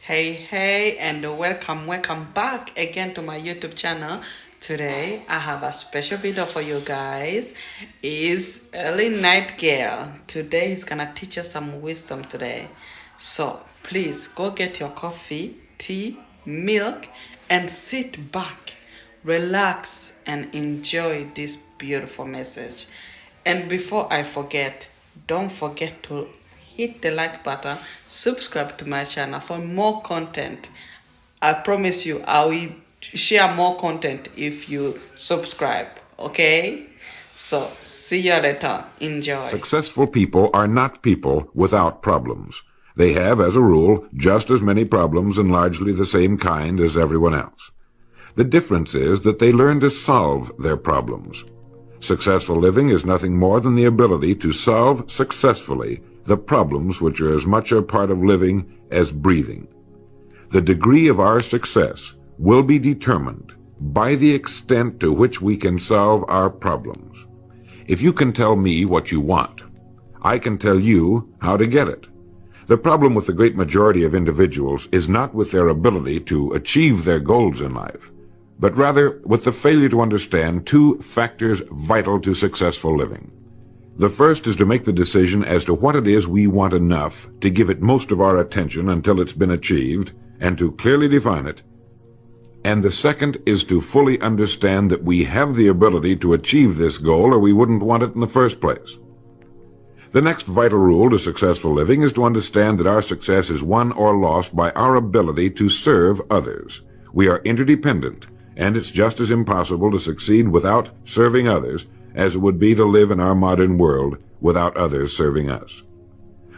Hey, and welcome back again to my YouTube channel. Today, I have a special video for you guys. Is Early Nightingale. Today, he's gonna teach us some wisdom today. So, please go get your coffee, tea, milk, and sit back, relax, and enjoy this beautiful message. And before I forget, don't forget to hit the like button, subscribe to my channel for more content. I promise you, I will share more content if you subscribe. Okay? So, see you later. Enjoy. Successful people are not people without problems. They have, as a rule, just as many problems and largely the same kind as everyone else. The difference is that they learn to solve their problems. Successful living is nothing more than the ability to solve successfully the problems which are as much a part of living as breathing. The degree of our success will be determined by the extent to which we can solve our problems. If you can tell me what you want, I can tell you how to get it. The problem with the great majority of individuals is not with their ability to achieve their goals in life, but rather with the failure to understand two factors vital to successful living. The first is to make the decision as to what it is we want enough to give it most of our attention until it's been achieved, and to clearly define it. And the second is to fully understand that we have the ability to achieve this goal or we wouldn't want it in the first place. The next vital rule to successful living is to understand that our success is won or lost by our ability to serve others. We are interdependent, and it's just as impossible to succeed without serving others as it would be to live in our modern world without others serving us.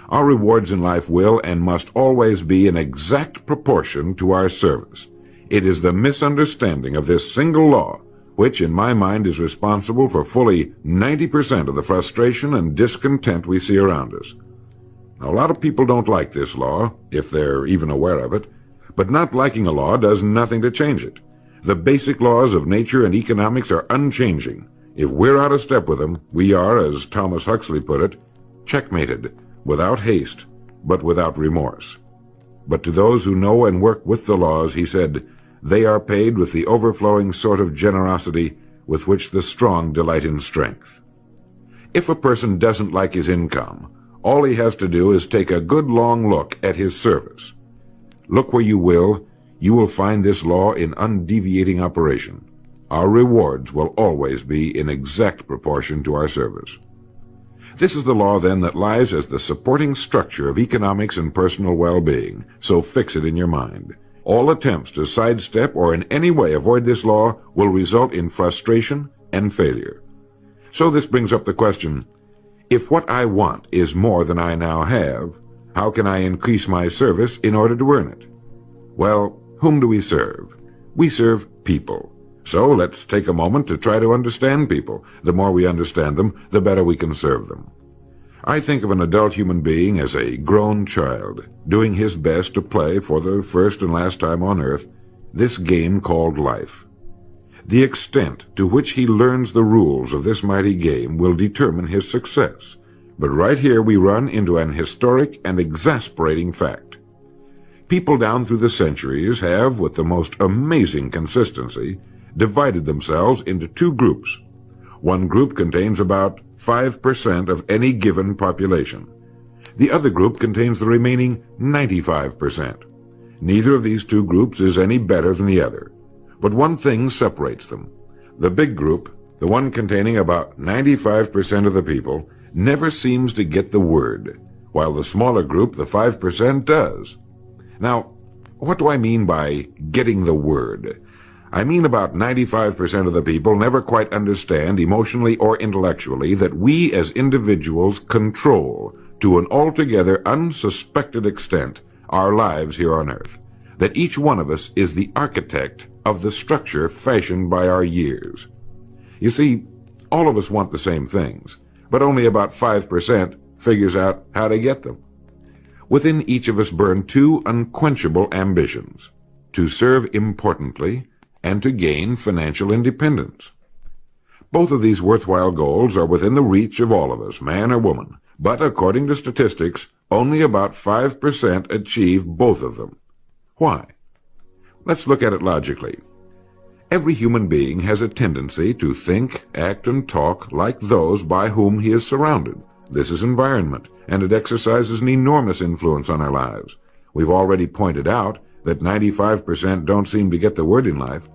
Our rewards in life will and must always be in exact proportion to our service. It is the misunderstanding of this single law which, in my mind, is responsible for fully 90% of the frustration and discontent we see around us. Now, a lot of people don't like this law, if they're even aware of it, but not liking a law does nothing to change it. The basic laws of nature and economics are unchanging. If we're out of step with them, we are, as Thomas Huxley put it, checkmated, without haste, but without remorse. But to those who know and work with the laws, he said, they are paid with the overflowing sort of generosity with which the strong delight in strength. If a person doesn't like his income, all he has to do is take a good long look at his service. Look where you will find this law in undeviating operation. Our rewards will always be in exact proportion to our service. This is the law, then, that lies as the supporting structure of economics and personal well-being, so fix it in your mind. All attempts to sidestep or in any way avoid this law will result in frustration and failure. So this brings up the question, if what I want is more than I now have, how can I increase my service in order to earn it? Well, whom do we serve? We serve people. So let's take a moment to try to understand people. The more we understand them, the better we can serve them. I think of an adult human being as a grown child, doing his best to play for the first and last time on earth this game called life. The extent to which he learns the rules of this mighty game will determine his success. But right here we run into an historic and exasperating fact. People down through the centuries have, with the most amazing consistency, divided themselves into two groups. One group contains about 5% of any given population. The other group contains the remaining 95%. Neither of these two groups is any better than the other. But one thing separates them. The big group, the one containing about 95% of the people, never seems to get the word, while the smaller group, the 5%, does. Now, what do I mean by getting the word? I mean about 95% of the people never quite understand, emotionally or intellectually, that we as individuals control, to an altogether unsuspected extent, our lives here on earth. That each one of us is the architect of the structure fashioned by our years. You see, all of us want the same things, but only about 5% figures out how to get them. Within each of us burn two unquenchable ambitions: to serve importantly and to gain financial independence. Both of these worthwhile goals are within the reach of all of us, man or woman, but according to statistics, only about 5% achieve both of them. Why? Let's look at it logically. Every human being has a tendency to think, act, and talk like those by whom he is surrounded. This is environment, and it exercises an enormous influence on our lives. We've already pointed out that 95% don't seem to get the word in life.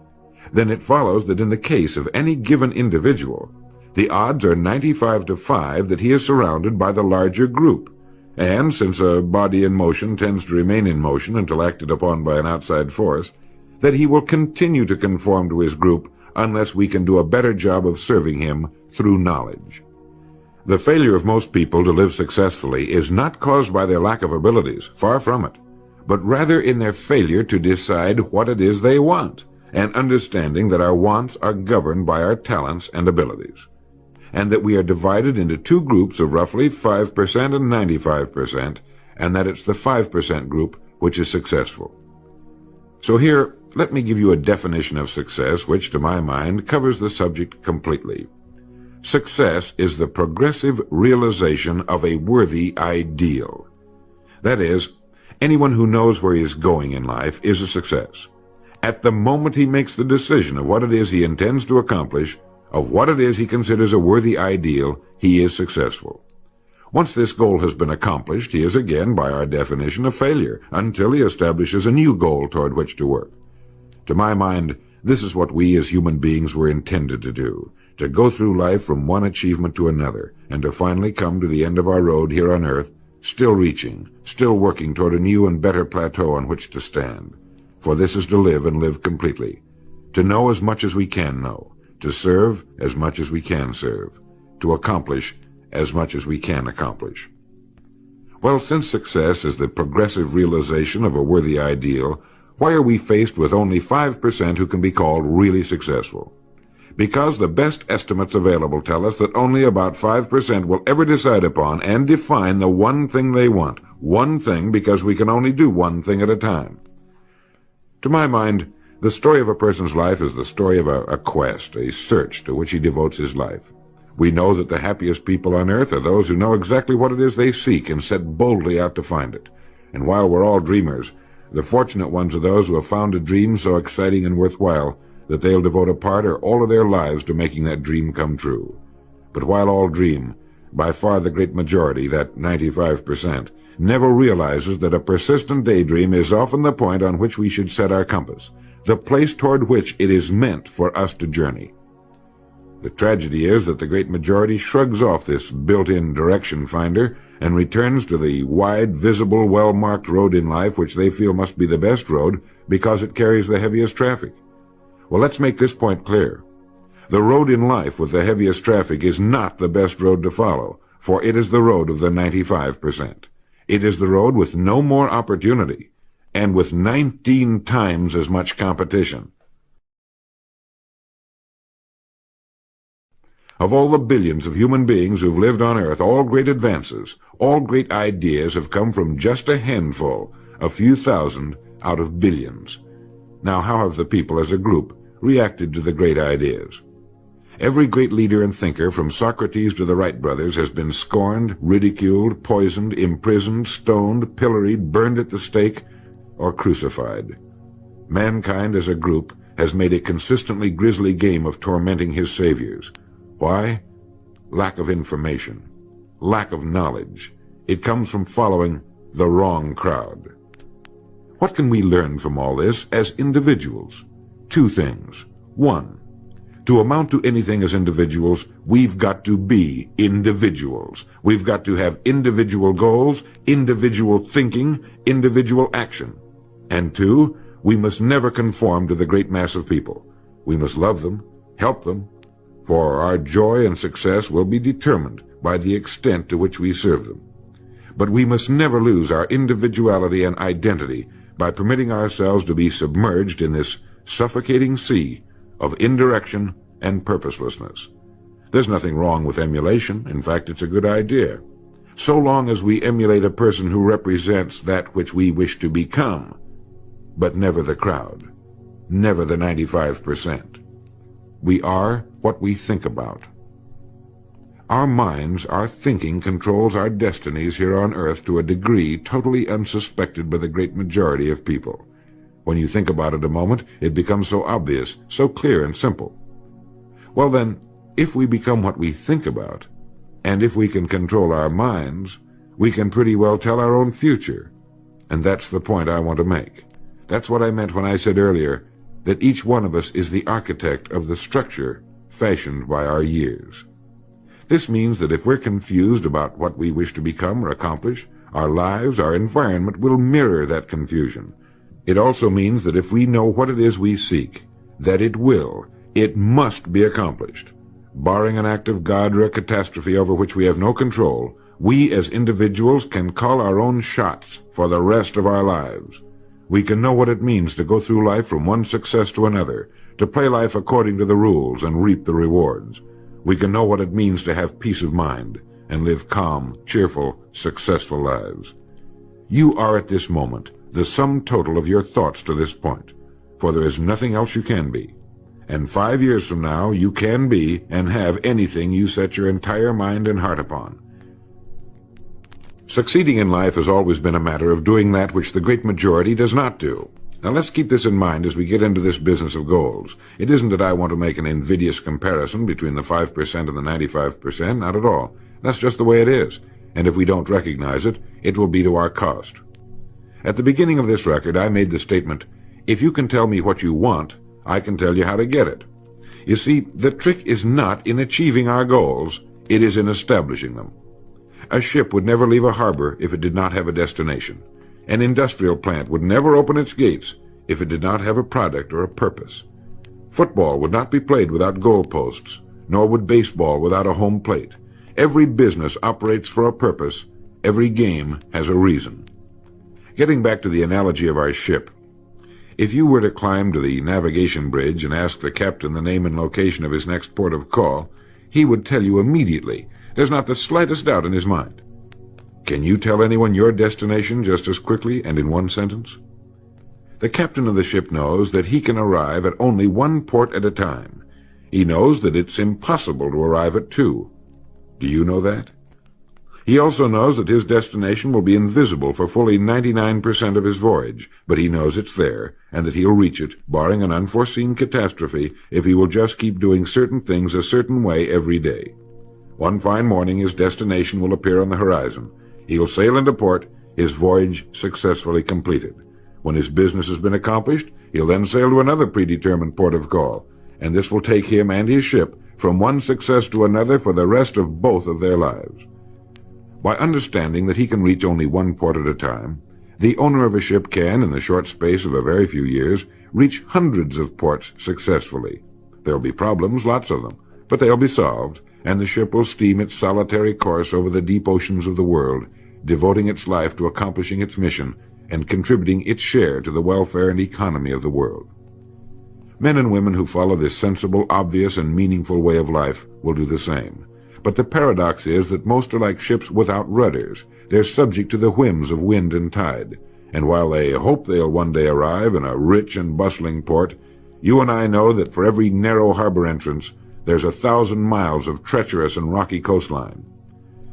Then it follows that in the case of any given individual, the odds are 95 to 5 that he is surrounded by the larger group. And since a body in motion tends to remain in motion until acted upon by an outside force, that he will continue to conform to his group unless we can do a better job of serving him through knowledge. The failure of most people to live successfully is not caused by their lack of abilities, far from it, but rather in their failure to decide what it is they want, and understanding that our wants are governed by our talents and abilities, and that we are divided into two groups of roughly 5% and 95%, and that it's the 5% group which is successful. So here, let me give you a definition of success which, to my mind, covers the subject completely. Success is the progressive realization of a worthy ideal. That is, anyone who knows where he is going in life is a success. At the moment he makes the decision of what it is he intends to accomplish, of what it is he considers a worthy ideal, he is successful. Once this goal has been accomplished, he is again, by our definition, a failure, until he establishes a new goal toward which to work. To my mind, this is what we as human beings were intended to do, to go through life from one achievement to another, and to finally come to the end of our road here on earth, still reaching, still working toward a new and better plateau on which to stand. For this is to live and live completely, to know as much as we can know, to serve as much as we can serve, to accomplish as much as we can accomplish. Well, since success is the progressive realization of a worthy ideal, why are we faced with only 5% who can be called really successful? Because the best estimates available tell us that only about 5% will ever decide upon and define the one thing they want. One thing, because we can only do one thing at a time. To my mind, the story of a person's life is the story of a quest, a search to which he devotes his life. We know that the happiest people on earth are those who know exactly what it is they seek and set boldly out to find it. And while we're all dreamers, the fortunate ones are those who have found a dream so exciting and worthwhile that they'll devote a part or all of their lives to making that dream come true. But while all dream, by far the great majority, that 95%, never realizes that a persistent daydream is often the point on which we should set our compass, the place toward which it is meant for us to journey. The tragedy is that the great majority shrugs off this built-in direction finder and returns to the wide, visible, well-marked road in life which they feel must be the best road because it carries the heaviest traffic. Well, let's make this point clear. The road in life with the heaviest traffic is not the best road to follow, for it is the road of the 95%. It is the road with no more opportunity, and with 19 times as much competition. Of all the billions of human beings who've lived on Earth, all great advances, all great ideas have come from just a handful, a few thousand out of billions. Now, how have the people as a group reacted to the great ideas? Every great leader and thinker, from Socrates to the Wright brothers, has been scorned, ridiculed, poisoned, imprisoned, stoned, pilloried, burned at the stake, or crucified. Mankind as a group has made a consistently grisly game of tormenting his saviors. Why? Lack of information, lack of knowledge. It comes from following the wrong crowd. What can we learn from all this as individuals? Two things. One, to amount to anything as individuals, we've got to be individuals. We've got to have individual goals, individual thinking, individual action. And two, we must never conform to the great mass of people. We must love them, help them, for our joy and success will be determined by the extent to which we serve them. But we must never lose our individuality and identity by permitting ourselves to be submerged in this suffocating sea of indirection and purposelessness. There's nothing wrong with emulation. In fact, it's a good idea, so long as we emulate a person who represents that which we wish to become, but never the crowd, never the 95%. We are what we think about. Our minds, our thinking, controls our destinies here on earth to a degree totally unsuspected by the great majority of people. When you think about it a moment, it becomes so obvious, so clear and simple. Well then, if we become what we think about, and if we can control our minds, we can pretty well tell our own future. And that's the point I want to make. That's what I meant when I said earlier that each one of us is the architect of the structure fashioned by our years. This means that if we're confused about what we wish to become or accomplish, our lives, our environment will mirror that confusion. It also means that if we know what it is we seek, that it must be accomplished. Barring an act of God or a catastrophe over which we have no control, we as individuals can call our own shots for the rest of our lives. We can know what it means to go through life from one success to another, to play life according to the rules and reap the rewards. We can know what it means to have peace of mind and live calm, cheerful, successful lives. You are at this moment the sum total of your thoughts to this point, for there is nothing else you can be. And 5 years from now, you can be and have anything you set your entire mind and heart upon. Succeeding in life has always been a matter of doing that which the great majority does not do. Now let's keep this in mind as we get into this business of goals. It isn't that I want to make an invidious comparison between the 5% and the 95%, not at all. That's just the way it is. And if we don't recognize it, it will be to our cost. At the beginning of this record, I made the statement, if you can tell me what you want, I can tell you how to get it. You see, the trick is not in achieving our goals, it is in establishing them. A ship would never leave a harbor if it did not have a destination. An industrial plant would never open its gates if it did not have a product or a purpose. Football would not be played without goalposts, nor would baseball without a home plate. Every business operates for a purpose. Every game has a reason. Getting back to the analogy of our ship, if you were to climb to the navigation bridge and ask the captain the name and location of his next port of call, he would tell you immediately. There's not the slightest doubt in his mind. Can you tell anyone your destination just as quickly and in one sentence? The captain of the ship knows that he can arrive at only one port at a time. He knows that it's impossible to arrive at two. Do you know that? He also knows that his destination will be invisible for fully 99% of his voyage, but he knows it's there, and that he'll reach it, barring an unforeseen catastrophe, if he will just keep doing certain things a certain way every day. One fine morning his destination will appear on the horizon. He'll sail into port, his voyage successfully completed. When his business has been accomplished, he'll then sail to another predetermined port of call, and this will take him and his ship from one success to another for the rest of both of their lives. By understanding that he can reach only one port at a time, the owner of a ship can, in the short space of a very few years, reach hundreds of ports successfully. There'll be problems, lots of them, but they'll be solved, and the ship will steam its solitary course over the deep oceans of the world, devoting its life to accomplishing its mission and contributing its share to the welfare and economy of the world. Men and women who follow this sensible, obvious, and meaningful way of life will do the same. But the paradox is that most are like ships without rudders. They're subject to the whims of wind and tide. And while they hope they'll one day arrive in a rich and bustling port, you and I know that for every narrow harbor entrance, there's 1,000 miles of treacherous and rocky coastline.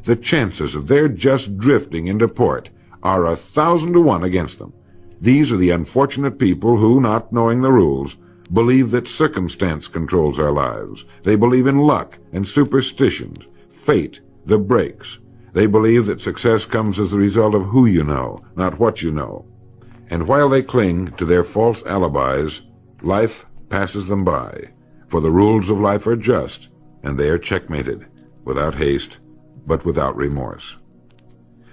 The chances of their just drifting into port are 1,000 to 1 against them. These are the unfortunate people who, not knowing the rules, believe that circumstance controls our lives. They believe in luck and superstitions, fate, the breaks. They believe that success comes as the result of who you know, not what you know. And while they cling to their false alibis, life passes them by. For the rules of life are just, and they are checkmated, without haste, but without remorse.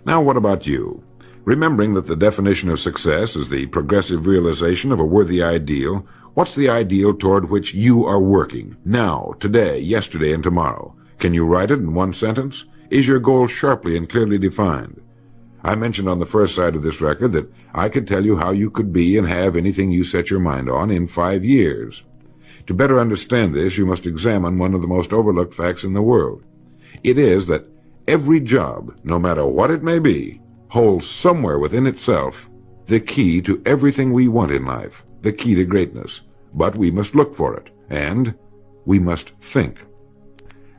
Now what about you? Remembering that the definition of success is the progressive realization of a worthy ideal, what's the ideal toward which you are working, now, today, yesterday, and tomorrow? Can you write it in one sentence? Is your goal sharply and clearly defined? I mentioned on the first side of this record that I could tell you how you could be and have anything you set your mind on in 5 years. To better understand this, you must examine one of the most overlooked facts in the world. It is that every job, no matter what it may be, holds somewhere within itself the key to everything we want in life, the key to greatness. But we must look for it, and we must think.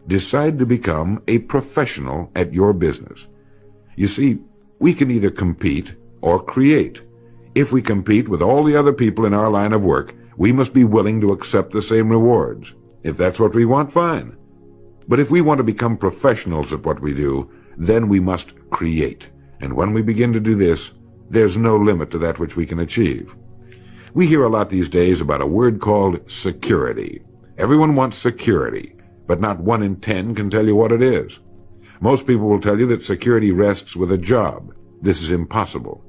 Decide to become a professional at your business. You see, we can either compete or create. If we compete with all the other people in our line of work, we must be willing to accept the same rewards. If that's what we want, fine. But if we want to become professionals at what we do, then we must create. And when we begin to do this, there's no limit to that which we can achieve. We hear a lot these days about a word called security. Everyone wants security, but not 1 in 10 can tell you what it is. Most people will tell you that security rests with a job. This is impossible.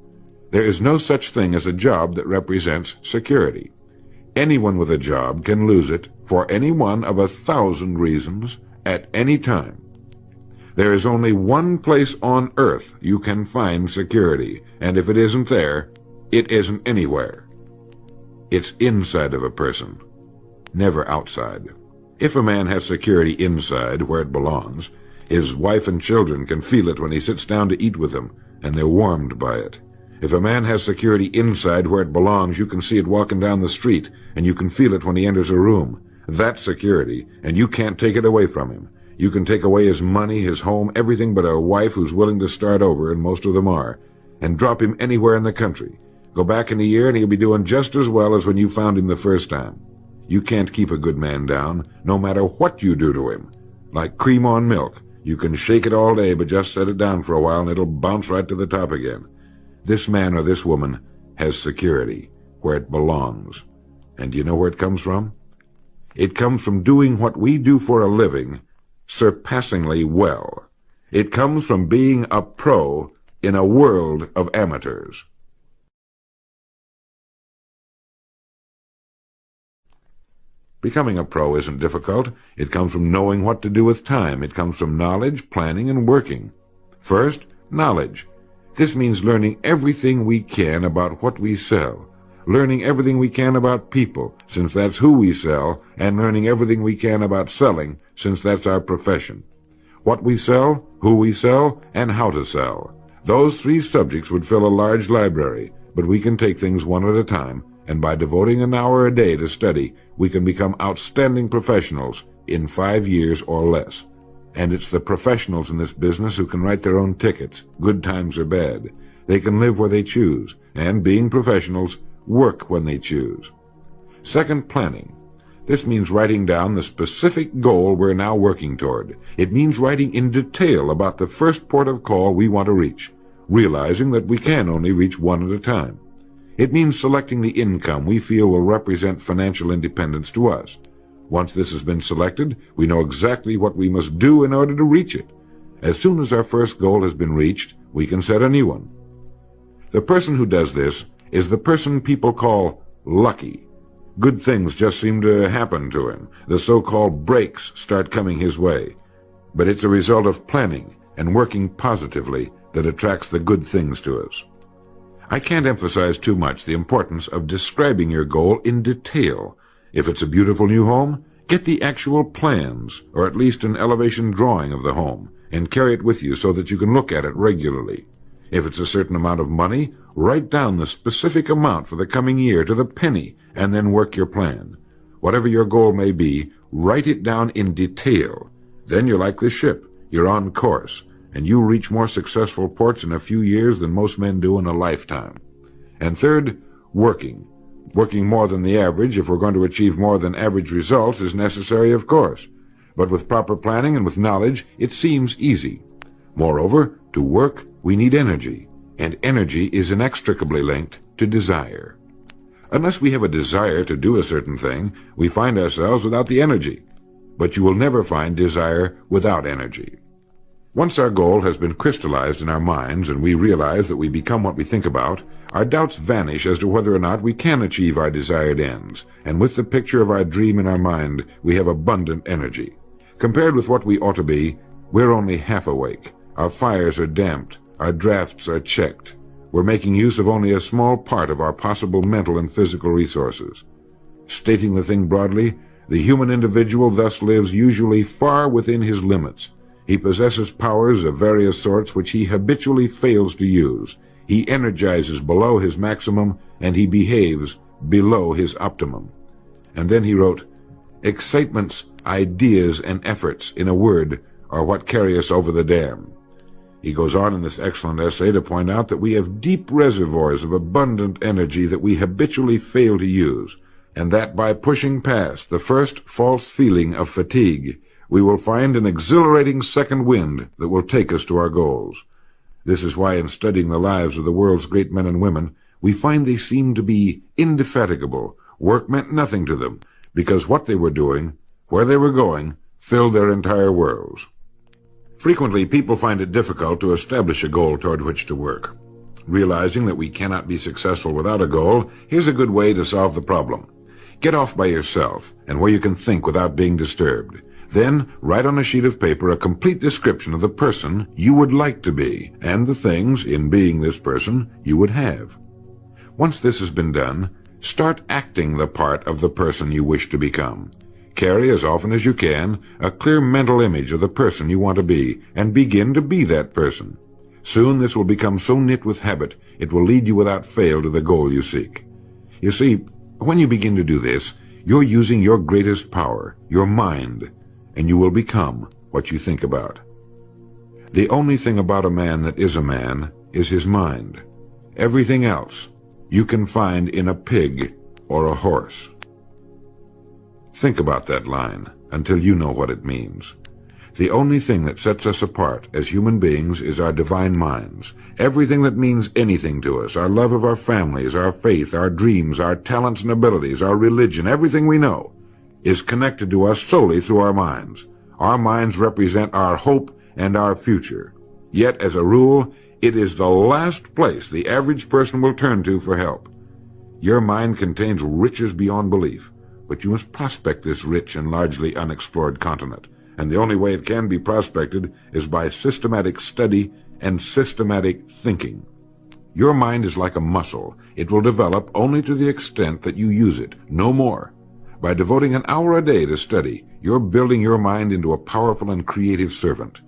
There is no such thing as a job that represents security. Anyone with a job can lose it for any one of 1,000 reasons at any time. There is only one place on earth you can find security, and if it isn't there, it isn't anywhere. It's inside of a person, never outside. If a man has security inside, where it belongs, his wife and children can feel it when he sits down to eat with them, and they're warmed by it. If a man has security inside where it belongs, you can see it walking down the street, and you can feel it when he enters a room. That's security, and you can't take it away from him. You can take away his money, his home, everything but a wife who's willing to start over, and most of them are, and drop him anywhere in the country. Go back in a year, and he'll be doing just as well as when you found him the first time. You can't keep a good man down, no matter what you do to him. Like cream on milk. You can shake it all day, but just set it down for a while, and it'll bounce right to the top again. This man or this woman has security, where it belongs. And do you know where it comes from? It comes from doing what we do for a living surpassingly well. It comes from being a pro in a world of amateurs. Becoming a pro isn't difficult. It comes from knowing what to do with time. It comes from knowledge, planning, and working. First, knowledge. This means learning everything we can about what we sell, learning everything we can about people, since that's who we sell, and learning everything we can about selling, since that's our profession. What we sell, who we sell, and how to sell. Those 3 subjects would fill a large library, but we can take things one at a time, and by devoting an hour a day to study, we can become outstanding professionals in 5 years or less. And it's the professionals in this business who can write their own tickets, good times or bad. They can live where they choose, and being professionals, work when they choose. Second, planning. This means writing down the specific goal we're now working toward. It means writing in detail about the first port of call we want to reach, realizing that we can only reach one at a time. It means selecting the income we feel will represent financial independence to us. Once this has been selected, we know exactly what we must do in order to reach it. As soon as our first goal has been reached, we can set a new one. The person who does this is the person people call lucky. Good things just seem to happen to him. The so-called breaks start coming his way. But it's a result of planning and working positively that attracts the good things to us. I can't emphasize too much the importance of describing your goal in detail. If it's a beautiful new home, get the actual plans, or at least an elevation drawing of the home, and carry it with you so that you can look at it regularly. If it's a certain amount of money, write down the specific amount for the coming year to the penny, and then work your plan. Whatever your goal may be, write it down in detail. Then you're like the ship. You're on course, and you reach more successful ports in a few years than most men do in a lifetime. And third, working. Working more than the average, if we're going to achieve more than average results, is necessary, of course. But with proper planning and with knowledge, it seems easy. Moreover, to work, we need energy, and energy is inextricably linked to desire. Unless we have a desire to do a certain thing, we find ourselves without the energy. But you will never find desire without energy. Once our goal has been crystallized in our minds and we realize that we become what we think about, our doubts vanish as to whether or not we can achieve our desired ends, and with the picture of our dream in our mind, we have abundant energy. Compared with what we ought to be, we're only half awake. Our fires are damped. Our drafts are checked. We're making use of only a small part of our possible mental and physical resources. Stating the thing broadly, the human individual thus lives usually far within his limits. He possesses powers of various sorts which he habitually fails to use. He energizes below his maximum, and he behaves below his optimum. And then he wrote, excitements, ideas, and efforts, in a word, are what carry us over the dam. He goes on in this excellent essay to point out that we have deep reservoirs of abundant energy that we habitually fail to use, and that by pushing past the first false feeling of fatigue, we will find an exhilarating second wind that will take us to our goals. This is why in studying the lives of the world's great men and women, we find they seemed to be indefatigable. Work meant nothing to them, because what they were doing, where they were going, filled their entire worlds. Frequently, people find it difficult to establish a goal toward which to work. Realizing that we cannot be successful without a goal, here's a good way to solve the problem. Get off by yourself, and where you can think without being disturbed. Then, write on a sheet of paper a complete description of the person you would like to be, and the things, in being this person, you would have. Once this has been done, start acting the part of the person you wish to become. Carry as often as you can a clear mental image of the person you want to be, and begin to be that person. Soon this will become so knit with habit, it will lead you without fail to the goal you seek. You see, when you begin to do this, you're using your greatest power, your mind, and you will become what you think about. The only thing about a man that is a man is his mind. Everything else you can find in a pig or a horse. Think about that line until you know what it means. The only thing that sets us apart as human beings is our divine minds. Everything that means anything to us, our love of our families, our faith, our dreams, our talents and abilities, our religion, everything we know, is connected to us solely through our minds. Our minds represent our hope and our future. Yet, as a rule, it is the last place the average person will turn to for help. Your mind contains riches beyond belief, but you must prospect this rich and largely unexplored continent, and the only way it can be prospected is by systematic study and systematic thinking. Your mind is like a muscle. It will develop only to the extent that you use it, no more. By devoting an hour a day to study, you're building your mind into a powerful and creative servant.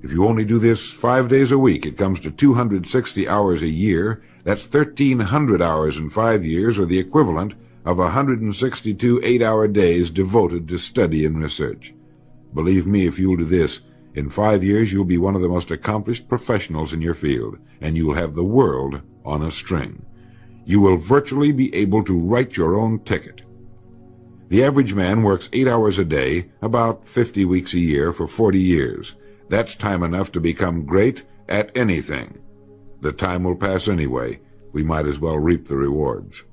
If you only do this 5 days a week, it comes to 260 hours a year. That's 1,300 hours in 5 years, or the equivalent of 162 8-hour days devoted to study and research. Believe me, if you'll do this, in 5 years you'll be one of the most accomplished professionals in your field, and you'll have the world on a string. You will virtually be able to write your own ticket. The average man works 8 hours a day, about 50 weeks a year, for 40 years. That's time enough to become great at anything. The time will pass anyway. We might as well reap the rewards.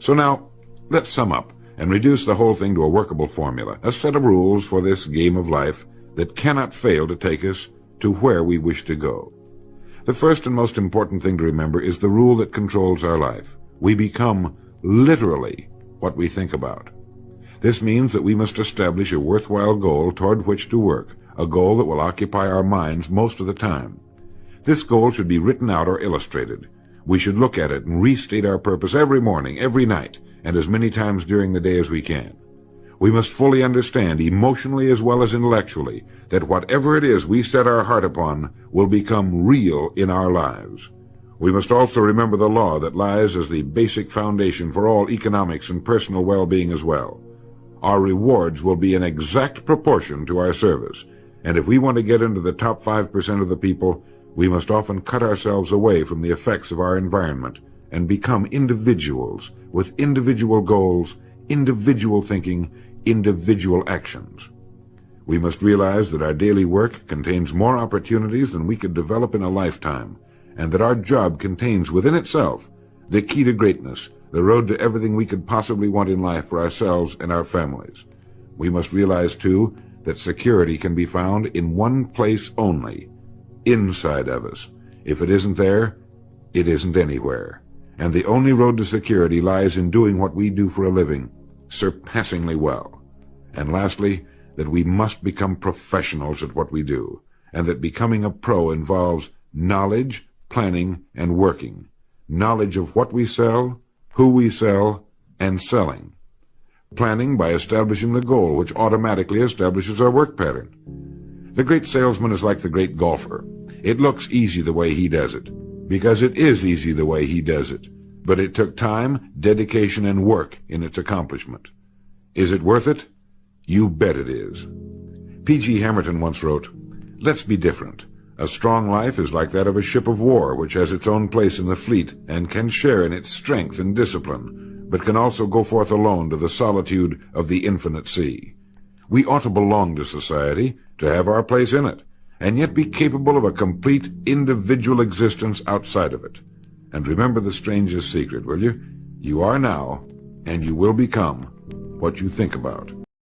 So now, let's sum up and reduce the whole thing to a workable formula, a set of rules for this game of life that cannot fail to take us to where we wish to go. The first and most important thing to remember is the rule that controls our life. We become literally what we think about. This means that we must establish a worthwhile goal toward which to work, a goal that will occupy our minds most of the time. This goal should be written out or illustrated. We should look at it and restate our purpose every morning, every night, and as many times during the day as we can. We must fully understand, emotionally as well as intellectually, that whatever it is we set our heart upon will become real in our lives. We must also remember the law that lies as the basic foundation for all economics and personal well-being as well. Our rewards will be in exact proportion to our service, and if we want to get into the top 5% of the people, we must often cut ourselves away from the effects of our environment and become individuals with individual goals, individual thinking, individual actions. We must realize that our daily work contains more opportunities than we could develop in a lifetime, and that our job contains within itself the key to greatness, the road to everything we could possibly want in life for ourselves and our families. We must realize, too, that security can be found in one place only, inside of us. If it isn't there, it isn't anywhere. And the only road to security lies in doing what we do for a living surpassingly well. And lastly, that we must become professionals at what we do, and that becoming a pro involves knowledge, planning, and working. Knowledge of what we sell, who we sell, and selling. Planning by establishing the goal, which automatically establishes our work pattern. The great salesman is like the great golfer. It looks easy the way he does it, because it is easy the way he does it. But it took time, dedication, and work in its accomplishment. Is it worth it? You bet it is. P.G. Hamilton once wrote, "Let's be different. A strong life is like that of a ship of war, which has its own place in the fleet and can share in its strength and discipline, but can also go forth alone to the solitude of the infinite sea. We ought to belong to society, to have our place in it, and yet be capable of a complete individual existence outside of it. And remember the strangest secret, will you? You are now, and you will become, what you think about.